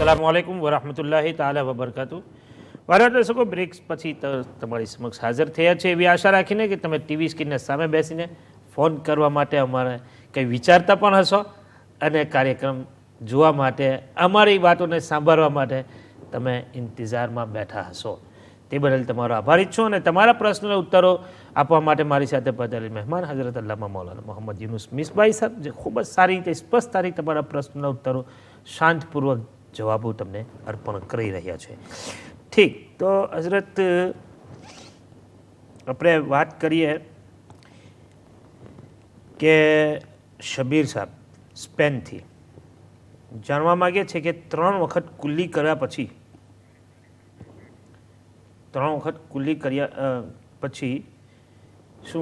અસ્સલામુ અલૈકુમ વરહમતુલ્લાહિ તાલા વબરકાતુ. વાલા દર્શકો, બ્રેક્સ પછી તમારી સમક્ષ હાજર થયા છે એવી આશા રાખીને કે તમે ટીવી સ્ક્રીનને સામે બેસીને ફોન કરવા માટે અમારે કંઈ વિચારતા પણ હશો અને કાર્યક્રમ જોવા માટે અમારી વાતોને સાંભળવા માટે તમે ઇંતજારમાં બેઠા હશો. તે બદલ તમારો આભારી છું અને તમારા પ્રશ્નોના ઉત્તરો આપવા માટે મારી સાથે પધારેલ મહેમાન હઝરત અલ્લામા મૌલાના મોહમ્મદ યુનુસ મિસબાઈ સાહેબ, જે ખૂબ જ સારી રીતે સ્પષ્ટ રીતે તમારા પ્રશ્નોના ઉત્તરો શાંતપૂર્વક જવાબો તમને અર્પણ કરી રહ્યા છે. ઠીક, તો હઝરત આપણે વાત કરીએ કે શબીર સાહેબ સ્પેનથી જાણવા માગે છે કે 3 વખત કુલ્લી કર્યા પછી શું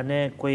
અને કોઈ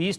20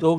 2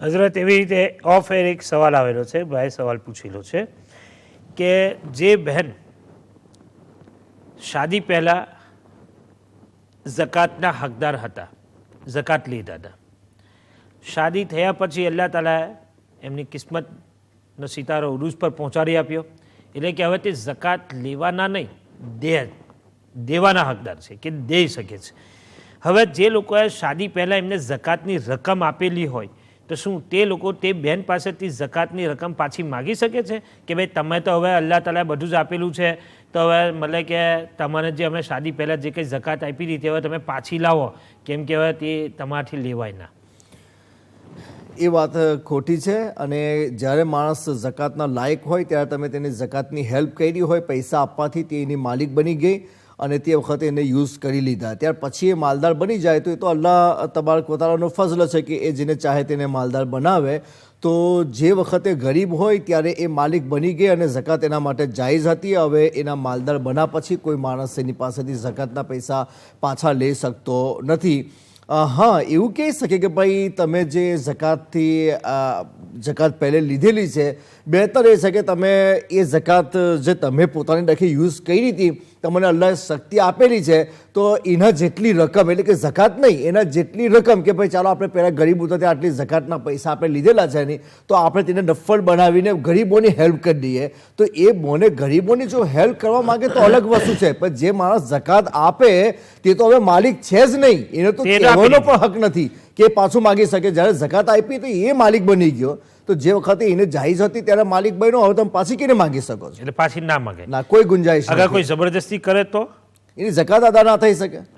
હઝરત, એવી રીતે ઓફ એર એક સવાલ આવેલો છે, ભાઈ સવાલ પૂછેલો છે કે જે બહેન શાદી પહેલાં ઝકાતના હકદાર હતા, ઝકાત લીધા હતા, શાદી થયા પછી અલ્લાહ તાલાએ એમની કિસ્મતનો સિતારો ઉરૂજ પર પહોંચાડી આપ્યો, એટલે કે હવે તે ઝકાત લેવાના નહીં, દેવાના હકદાર છે કે દઈ શકે છે. હવે જે લોકોએ શાદી પહેલાં એમને ઝકાતની રકમ આપેલી હોય તો શું તે લોકો તે બહેન પાસેથી ઝકાતની રકમ પાછી માગી શકે છે કે ભાઈ તમે તો હવે અલ્લાહ તાલાએ બધું જ આપેલું છે, તો હવે મતલબ કે તમારે જે અમે શાદી પહેલાં જે કંઈ ઝકાત આપી હતી હવે તમે પાછી લાવો, કેમ કે હવે તે તમારાથી લેવાય ના? એ વાત ખોટી છે. અને જ્યારે માણસ ઝકાતના લાયક હોય ત્યારે તમે તેને ઝકાતની હેલ્પ કરી હોય, પૈસા આપવાથી તે એની માલિક બની ગઈ અને તે વખતે એને યુઝ કરી લીધા, ત્યાર પછી એ માલદાર બની જાય તો એ તો અલ્લાહ તબારક વ તઆલાનો ફઝલ છે કે એ જેને ચાહે તેને માલદાર બનાવે. તો જે વખતે ગરીબ હોય ત્યારે એ માલિક બની ગઈ અને ઝકાત એના માટે જાયઝ હતી. હવે એના માલદાર બન્યા પછી કોઈ માણસ એની પાસેથી ઝકાતના પૈસા પાછા લઈ શકતો નથી. હા, એવું કહી શકે કે ભાઈ તમે જે ઝકાત પહેલે લીધેલી છે, બહેતર એ છે કે તમે એ ઝકાત જે તમે પોતાની ડખે યુઝ કરી હતી, તમને અલ્લાહે શક્તિ આપેલી છે તો એના જેટલી રકમ, એટલે કે ઝકાત નહીં, એના જેટલી રકમ કે ભાઈ ચાલો આપણે પહેલાં ગરીબ હતા ત્યાં આટલી ઝકાતના પૈસા આપણે લીધેલા છે નહીં, તો આપણે તેને નફળ બનાવીને ગરીબોની હેલ્પ કરી દઈએ. તો એ બોને ગરીબોની જો હેલ્પ કરવા માગે તો અલગ વસ્તુ છે, પણ જે માણસ ઝકાત આપે તે તો હવે માલિક છે જ નહીં, એને તો કહેવાનો પણ હક નથી કે પાછું માગી શકે. જ્યારે ઝકાત આપી તો એ માલિક બની ગયો, તો જે વખતે એને જાયઝ હતી ત્યારે માલિક બન્યો, હવે તમે પાછી કેને માગી શકો છો? એટલે પાછી ના માગે ના, કોઈ ગુંજાઈશ અગર કોઈ જબરદસ્તી કરે તો એની ઝકાત અદા ના થઈ શકે,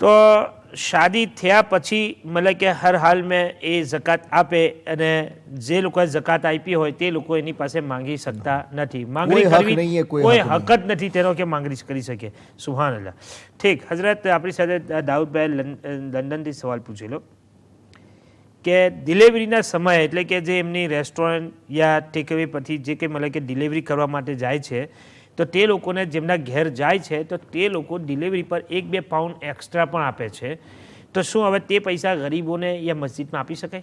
તો શાદી થયા પછી મતલબ કે હર હાલ મેં એ ઝકાત આપે અને જે લોકોએ ઝકાત આપી હોય તે લોકો એની પાસે માંગી શકતા નથી. માંગણી કરવી કોઈ હક જ નથી તેનો કે માંગણી કરી શકે. સુભાન અલ્લાહ. ઠીક. હઝરત, આપણી સાથે દાઉદભાઈ લંડનથી સવાલ પૂછેલો કે ડિલિવરીના સમયે, એટલે કે જે એમની રેસ્ટોરન્ટ યા ટેકઅવે પરથી જે કંઈ મતલબ કે ડિલિવરી કરવા માટે જાય છે તો તે લોકોને જેમના ઘેર જાય છે તો તે લોકો ડિલિવરી પર 1-2 પાઉન્ડ એક્સ્ટ્રા પણ આપે છે, તો શું હવે તે પૈસા ગરીબોને યા મસ્જિદમાં આપી શકાય?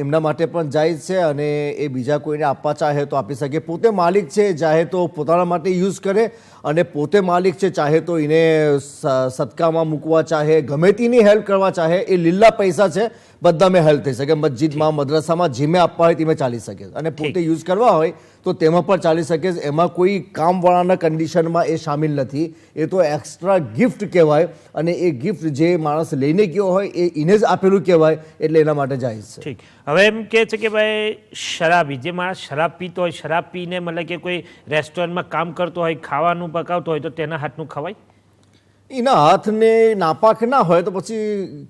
એમના માટે પણ જાયઝ છે અને એ બીજા કોઈને આપવા ચાહે તો આપી શકે. પોતે માલિક છે, ચાહે તો પોતાના માટે યુઝ કરે, અને પોતે માલિક છે ચાહે તો એને સદકામાં મૂકવા ચાહે, ગમે તેની હેલ્પ કરવા ચાહે, એ લીલા પૈસા છે બધામાં હેલ્પ થઈ શકે. મસ્જિદમાં, મદ્રસામાં જેમે આપવા હોય તેમાં ચાલી શકે અને પોતે યુઝ કરવા હોય તો તેમાં પણ ચાલી શકે. એમાં કોઈ કામવાળાના કન્ડિશનમાં એ શામિલ નથી, એ તો એક્સ્ટ્રા ગિફ્ટ કહેવાય અને એ ગિફ્ટ જે માણસ લઈને ગયો હોય એ એને જ આપેલું કહેવાય, એટલે એના માટે જાયઝ છે. ઠીક. હવે એમ કહે છે કે ભાઈ શરાબી, જે માણસ શરાબ પીતો હોય, શરાબ પીને મતલબ કે કોઈ રેસ્ટોરન્ટમાં કામ કરતો હોય, ખાવાનું પકાવતો હોય તો તેના હાથનું ખવાય? એના હાથને નાપાક ના હોય તો પછી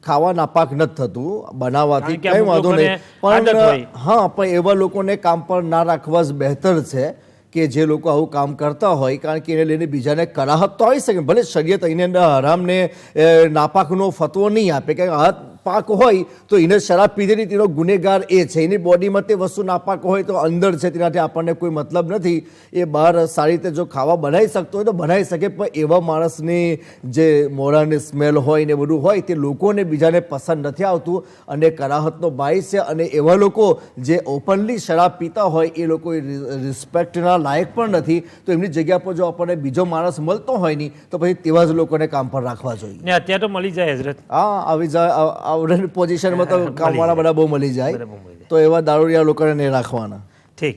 ખાવા નાપાક નથી થતું બનાવવાથી કારણ કે કઈ અમુક વાંધો લોકોને નહીં, પણ આદત હોય. હા, પણ એવા લોકોને કામ પર ના રાખવા જ બહેતર છે કે જે લોકો આવું કામ કરતા હોય, કારણ કે એને લઈને બીજાને કરાહત તો આવી શકે. ભલે શરીયત એની અંદર હરામને નાપાકનો ફતવો નહીં આપે કે હાથ પાક હોય તો એને શરાબ પીધેલી તેનો ગુનેગાર એ છે, એની બોડીમાં તે વસ્તુ નાપાક હોય તો અંદર છે તેનાથી આપણને કોઈ મતલબ નથી. એ બહાર સારી રીતે જો ખાવા બનાવી શકતો હોય તો બનાવી શકે, પણ એવા માણસની જે મોઢાની સ્મેલ હોય ને બધું હોય તે લોકોને બીજાને પસંદ નથી આવતું અને કરાહતનો બાયસ છે. અને એવા લોકો જે ઓપનલી શરાબ પીતા હોય એ લોકો રિસ્પેક્ટના લાયક પણ નથી, તો એમની જગ્યા પર જો આપણને બીજો માણસ મળતો હોય નહીં તો પછી તેવા જ લોકોને કામ પર રાખવા જોઈએ. ને અત્યારે તો મળી જાય હજરત. હા, આવી જાય આવડેલી પોઝિશનમાં તો કામવાળા બધા બહુ મળી જાય, બધા બહુ મળી જાય. તો એવા દારૂડિયા લોકોને નહીં રાખવાના. ઠીક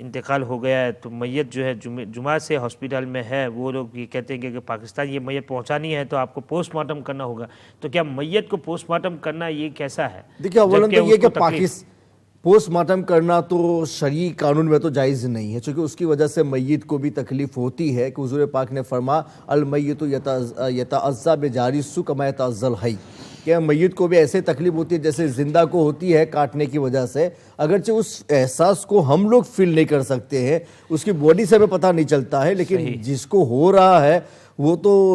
انتقال ہو گیا ہے تو میت جو ہے جمعہ سے ہاسپٹل میں ہے، وہ لوگ یہ کہتے ہیں کہ پاکستان یہ میت پہنچانی ہے تو آپ کو پوسٹ مارٹم کرنا ہوگا، تو کیا میت کو پوسٹ مارٹم کرنا یہ کیسا ہے؟ دیکھیں اولاً تو یہ کہ پوسٹ مارٹم کرنا تو شرعی قانون میں تو جائز نہیں ہے، چونکہ اس کی وجہ سے میت کو بھی تکلیف ہوتی ہے، کہ حضور پاک نے فرمایا المیت یتعزا بجارسہ کما یتعزا الحی، کہ میت کو بھی ایسے تکلیف ہوتی ہے جیسے زندہ کو ہوتی ہے کاٹنے کی وجہ سے، اگرچہ اس احساس کو ہم لوگ فیل نہیں کر سکتے ہیں، اس کی باڈی سے ہمیں پتہ نہیں چلتا ہے، لیکن جس کو ہو رہا ہے وہ تو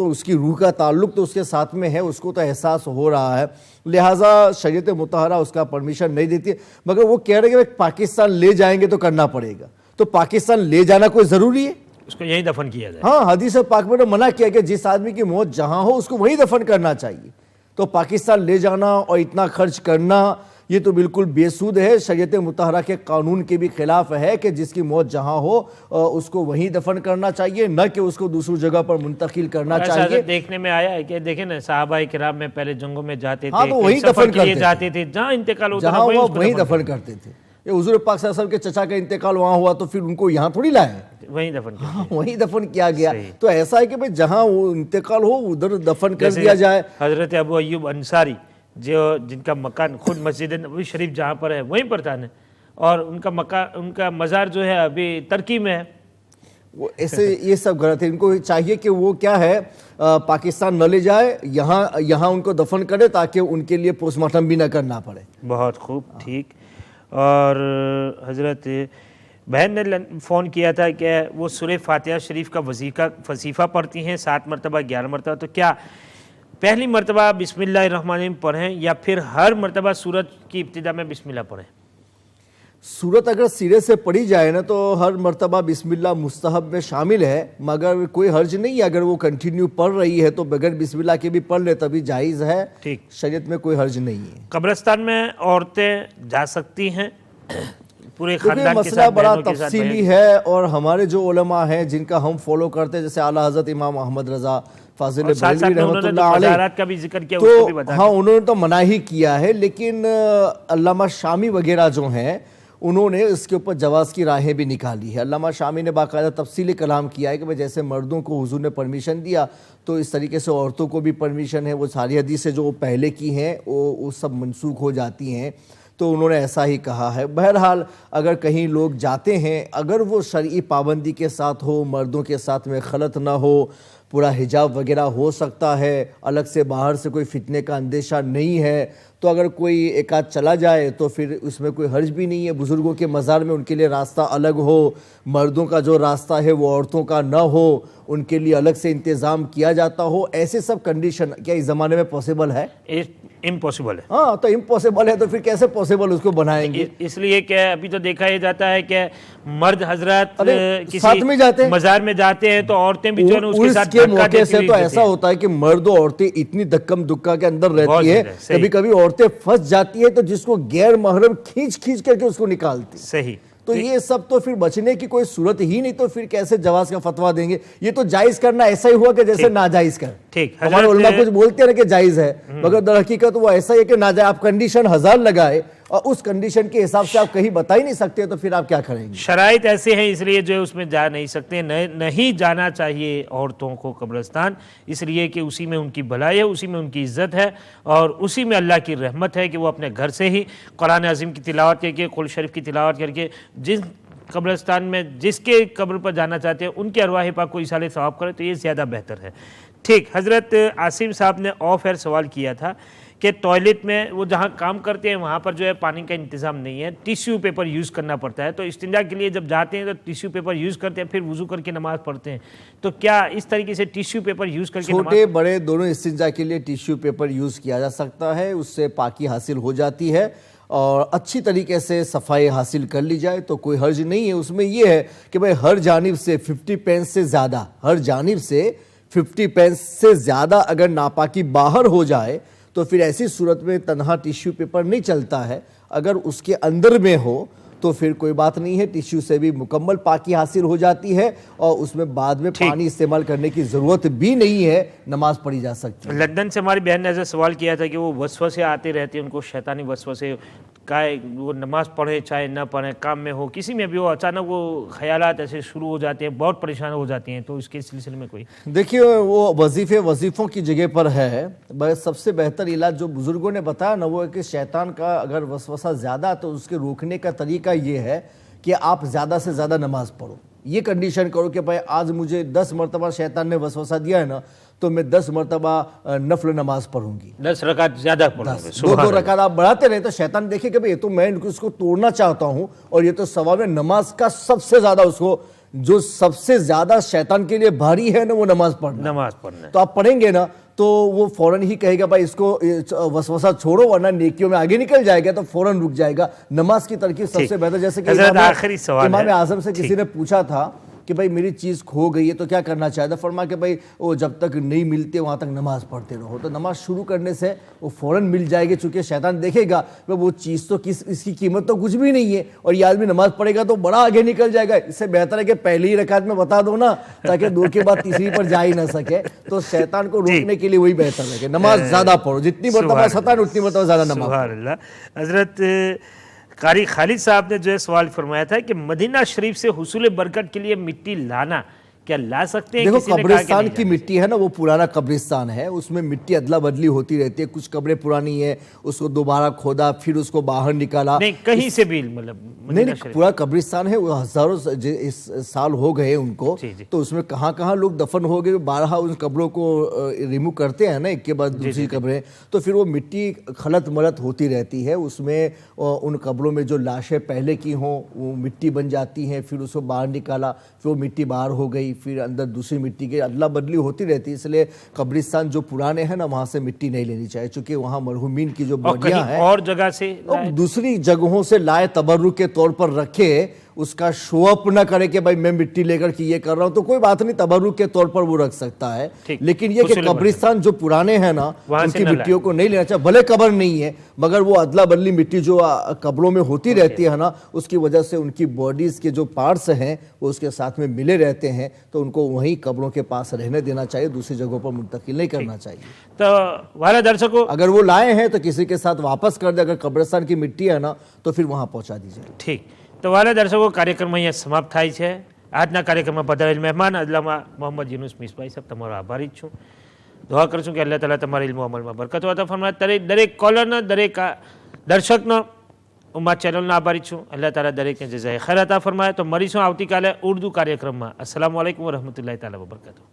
اس کی روح کا تعلق تو اس کے ساتھ میں ہے، اس کو تو احساس ہو رہا ہے، لہٰذا شریعت مطہرہ اس کا پرمیشن نہیں دیتی ہے، مگر وہ کہہ رہے ہیں کہ پاکستان لے جائیں گے تو کرنا پڑے گا، تو پاکستان لے جانا کوئی ضروری ہے؟ اس کو یہی دفن کیا جائے۔ ہاں، حدیث پاک میں نے منع کیا کہ جس آدمی کی موت جہاں ہو اس کو وہیں دفن کرنا چاہیے، تو پاکستان لے جانا اور اتنا خرچ کرنا یہ تو بالکل بے سود ہے، شریعت مطہرہ کے قانون کے بھی خلاف ہے کہ جس کی موت جہاں ہو اس کو وہیں دفن کرنا چاہیے، نہ کہ اس کو دوسری جگہ پر منتقل کرنا چاہیے۔ دیکھنے میں آیا ہے کہ دیکھیں نا صحابہ کرام میں پہلے جنگوں میں جاتے ہاں تو وہیں تھے، دفن سفر کے لیے کرتے جاتے تھے، جہاں انتقال ہوتا جہاں تھا ہوا وہیں دفن کرتے تھے۔ یہ حضور پاک صلی اللہ علیہ وسلم کے چچا کا انتقال وہاں ہوا تو پھر ان کو یہاں تھوڑی لائے، وہیں دفن کیا۔ ہاں وہیں دفن کیا گیا، تو ایسا ہے کہ بھئی جہاں وہ انتقال ہو ادھر دفن کر دیا جائے۔ حضرت ابو ایوب انصاری جن کا مکان خود مسجد نبوی شریف جہاں پر ہے وہیں پر تھا، اور ان کا مزار جو ہے ابھی ترکی میں ہے۔ وہ ایسے یہ سب غلط ہے، ان کو چاہیے کہ وہ کیا ہے پاکستان نہ لے جائے، یہاں ان کو دفن کرے تاکہ ان کے لیے پوسٹ مارٹم بھی نہ کرنا پڑے۔ بہت خوب، ٹھیک۔ اور حضرت بہن نے فون کیا تھا کہ وہ سورہ فاتحہ شریف کا وظیفہ پڑھتی ہیں 7 مرتبہ 11 مرتبہ، تو کیا پہلی مرتبہ بسم اللہ الرحمن الرحیم پڑھیں یا پھر ہر مرتبہ سورت کی ابتدا میں بسم اللہ پڑھیں؟ سورت اگر سرے سے پڑھی جائے نا تو ہر مرتبہ بسم اللہ مستحب میں شامل ہے، مگر کوئی حرج نہیں ہے اگر وہ کنٹینیو پڑھ رہی ہے تو بغیر بسم اللہ کے بھی پڑھ لے تبھی جائز ہے، ٹھیک، شریعت میں کوئی حرج نہیں ہے۔ قبرستان میں عورتیں جا سکتی ہیں پورے خاندان کے مسئلہ ساتھ؟ بڑا تفصیلی ہے، اور ہمارے جو علماء ہیں جن کا ہم فالو کرتے ہیں جیسے اعلیٰ حضرت امام احمد رضا فاضل بریلوی رحمۃ اللہ علیہ، کا بھی ذکر کیا، تو ہاں انہوں نے تو منع ہی کیا ہے، لیکن علامہ شامی وغیرہ جو ہیں انہوں نے اس کے اوپر جواز کی راہیں بھی نکالی ہے۔ علامہ شامی نے باقاعدہ تفصیلی کلام کیا ہے کہ جیسے مردوں کو حضور نے پرمیشن دیا تو اس طریقے سے عورتوں کو بھی پرمیشن ہے، وہ ساری حدیثیں جو پہلے کی ہیں وہ سب منسوخ ہو جاتی ہیں، تو انہوں نے ایسا ہی کہا ہے۔ بہرحال اگر کہیں لوگ جاتے ہیں، اگر وہ شرعی پابندی کے ساتھ ہو، مردوں کے ساتھ میں خلط نہ ہو، پورا حجاب وغیرہ ہو سکتا ہے، الگ سے باہر سے کوئی فتنے کا اندیشہ نہیں ہے، تو اگر کوئی ایک آدھ چلا جائے تو پھر اس میں کوئی حرج بھی نہیں ہے۔ بزرگوں کے مزار میں ان کے لیے راستہ الگ ہو، مردوں کا جو راستہ ہے وہ عورتوں کا نہ ہو، ان کے لیے الگ سے انتظام کیا جاتا ہو، ایسے سب کنڈیشن کیا اس زمانے میں پاسبل ہے؟ امپاسبل ہے۔ ہاں تو امپاسبل ہے تو پھر کیسے پاسبل اس کو بنائیں گے؟ اس لیے کہ ابھی تو دیکھا یہ جاتا ہے کہ مرد حضرات ساتھ میں جاتے ہیں، مزار میں جاتے ہیں تو عورتیں بھی جو ہے اس کے ساتھ کے موقع سے تو ایسا ہوتا ہے کہ مرد و عورتیں اتنی دکم دکا کے اندر رہتی ہے، کبھی کبھی عورتیں پھنس جاتی ہے تو جس کو غیر محرم کھینچ کر کے اس کو نکالتی۔ صحیح، تو یہ سب تو پھر بچنے کی کوئی صورت ہی نہیں، تو پھر کیسے جواز کا فتویٰ دیں گے؟ یہ تو جائز کرنا ایسا ہی ہوا کہ جیسے ناجائز کر، ٹھیک، ہمارے علماء کچھ بولتے ہیں کہ جائز ہے، مگر در حقیقت وہ ایسا ہے کہ ناجائز۔ آپ کنڈیشن 1000 لگائے اور اس کنڈیشن کے حساب سے آپ کہیں بتا ہی نہیں سکتے تو پھر آپ کیا کریں گے؟ شرائط ایسے ہیں اس لیے جو اس میں جا نہیں سکتے، نہیں جانا چاہیے عورتوں کو قبرستان، اس لیے کہ اسی میں ان کی بھلائی ہے، اسی میں ان کی عزت ہے، اور اسی میں اللہ کی رحمت ہے کہ وہ اپنے گھر سے ہی قرآن عظیم کی تلاوت کر کے، قرآن شریف کی تلاوت کر کے جس قبرستان میں جس کے قبر پر جانا چاہتے ہیں ان کے ارواح پاک کو ایصال ثواب کرے، تو یہ زیادہ بہتر ہے۔ ٹھیک، حضرت عاصم صاحب نے آف ایئر سوال کیا تھا کہ ٹوائلٹ میں وہ جہاں کام کرتے ہیں وہاں پر جو ہے پانی کا انتظام نہیں ہے، ٹیشو پیپر یوز کرنا پڑتا ہے، تو استنجا کے لیے جب جاتے ہیں تو ٹیشو پیپر یوز کرتے ہیں، پھر وضو کر کے نماز پڑھتے ہیں، تو کیا اس طریقے سے ٹیشو پیپر یوز کر کے چھوٹے بڑے دونوں استنجا کے لیے ٹیشو پیپر یوز کیا جا سکتا ہے، اس سے پاکی حاصل ہو جاتی ہے، اور اچھی طریقے سے صفائی حاصل کر لی جائے تو کوئی حرج نہیں ہے۔ اس میں یہ ہے کہ بھئی ہر جانب سے 50 پینس سے زیادہ، ہر جانب سے 50 پینس سے زیادہ اگر ناپاکی باہر ہو جائے تو پھر ایسی صورت میں تنہا ٹیشو پیپر نہیں چلتا ہے، اگر اس کے اندر میں ہو تو پھر کوئی بات نہیں ہے, ٹیشو سے بھی مکمل پاکی حاصل ہو جاتی ہے اور اس میں بعد میں پانی استعمال کرنے کی ضرورت بھی نہیں ہے, نماز پڑھی جا سکتی ہے. لندن سے ہماری بہن نے ایسا سوال کیا تھا کہ وہ وسوسے آتے رہتے ہیں ان کو, شیطانی وسوسے وہ نماز پڑھیں چاہے نہ پڑھیں, کام میں ہو کسی میں بھی ہو, اچانک وہ خیالات ایسے شروع ہو جاتے ہیں, بہت پریشان ہو جاتے ہیں, تو اس کے سلسلے میں کوئی دیکھیے وہ وظیفوں کی جگہ پر ہے. سب سے بہتر علاج جو بزرگوں نے بتایا نا وہ ہے کہ شیطان کا اگر وسوسہ زیادہ تو اس کے روکنے کا طریقہ یہ ہے کہ آپ زیادہ سے زیادہ نماز پڑھو. یہ کنڈیشن کرو کہ بھائی آج مجھے 10 مرتبہ شیطان نے وسوسہ دیا ہے نا تو میں 10 مرتبہ نفل نماز پڑھوں گی, 10 رکعت زیادہ پڑھوں گے, 2 رکعت آپ بڑھاتے رہے تو شیطان دیکھے کہ یہ تو میں اس کو توڑنا چاہتا ہوں اور یہ تو ثواب ہے. نماز کا سب سے زیادہ اس کو جو سب سے زیادہ شیطان کے لیے بھاری ہے نا وہ نماز پڑھنا. تو آپ پڑھیں گے نا تو وہ فوراً ہی کہے گا بھائی اس کو وسوسہ چھوڑو ورنہ نیکیوں میں آگے نکل جائے گا, تو فوراً رک جائے گا. نماز کی ترکیب سب سے بہتر, جیسے کہ امام اعظم سے کسی نے پوچھا تھا کہ بھائی میری چیز کھو گئی ہے تو کیا کرنا چاہتا, فرما کہ بھائی وہ جب تک نہیں ملتے وہاں تک نماز پڑھتے رہو. تو نماز شروع کرنے سے وہ فوراً مل جائے گی, چونکہ شیطان دیکھے گا وہ چیز تو اس کی قیمت تو کچھ بھی نہیں ہے اور یہ آدمی نماز پڑھے گا تو بڑا آگے نکل جائے گا. اس سے بہتر ہے کہ پہلی ہی رکعت میں بتا دو نا تاکہ 2 کے بعد تیسری پر جا ہی نہ سکے. تو شیطان کو روکنے کے لیے وہی بہتر ہے کہ نماز زیادہ پڑھو, جتنی مرتبہ ستائیں اتنی مرتبہ زیادہ نماز. سبحان اللہ. حضرت قاری خالد صاحب نے جو ہے سوال فرمایا تھا کہ مدینہ شریف سے حصول برکت کے لیے مٹی لانا کیا لا سکتے ہیں؟ دیکھو قبرستان کی مٹی ہے نا وہ پرانا قبرستان ہے, اس میں مٹی ادلا بدلی ہوتی رہتی ہے. کچھ قبریں پرانی ہے اس کو دوبارہ کھودا پھر اس کو باہر نکالا, نہیں کہیں سے بھی مطلب نہیں پورا قبرستان ہے, وہ ہزاروں سال ہو گئے ان کو, تو اس میں کہاں کہاں لوگ دفن ہو گئے, بارہا ان قبروں کو ریمو کرتے ہیں نا ایک کے بعد دوسری قبریں, تو پھر وہ مٹی خلط ملط ہوتی رہتی ہے. اس میں ان قبروں میں جو لاشیں پہلے کی ہوں وہ مٹی بن جاتی ہیں, پھر اس کو باہر نکالا, پھر وہ مٹی باہر ہو گئی, پھر اندر دوسری مٹی کی ادلا بدلی ہوتی رہتی ہے. اس لیے قبرستان جو پرانے ہیں نا وہاں سے مٹی نہیں لینی چاہیے, چونکہ وہاں مرحومین کی جو باڈیاں ہیں اور جگہ سے دوسری جگہوں سے لائے تبرک کے طور پر رکھے, اس کا شو اپ نہ کرے کہ بھائی میں مٹی لے کر کے یہ کر رہا ہوں, تو کوئی بات نہیں, تبرک کے طور پر وہ رکھ سکتا ہے. لیکن یہ کہ قبرستان جو پرانے ہیں نا ان کی مٹیوں کو نہیں لینا چاہیے, بھلے قبر نہیں ہے مگر وہ ادلا بدلی مٹی جو قبروں میں ہوتی رہتی ہے نا اس کی وجہ سے ان کی باڈیز کے جو پارٹس ہیں وہ اس کے ساتھ میں ملے رہتے ہیں, تو ان کو وہیں قبروں کے پاس رہنے دینا چاہیے, دوسری جگہوں پر منتقل نہیں کرنا چاہیے. تو ہمارے درشکوں اگر وہ لائے ہیں تو کسی کے ساتھ واپس کر دے, اگر قبرستان کی مٹی ہے نا تو پھر وہاں پہنچا دیجیے. ٹھیک. તો વાલા દર્શકો કાર્યક્રમ અહીંયા સમાપ્ત થાય છે. આજના કાર્યક્રમમાં પધારેલ મહેમાન અલ્લામા મોહમ્મદ યુનુસ મિસભાઈ સાહેબ તમારો આભારી જ છું. દુઆ કરશું કે અલ્લાહ તાલા તમારા ઇલ્મ અમલમાં બરકત અતા ફરમાય. દરેક કોલરનો દરેક દર્શકનો હું મારા ચેનલનો આભારી છું. અલ્લાહ તાલા દરેકને જઝાએ ખૈર અતા ફરમાય. તો મળીશું આવતીકાલે ઉર્દુ કાર્યક્રમમાં. અસ્સલામુ અલૈકુમ વરહમતુલ્લાહિ તાલા વબરકાતુહુ.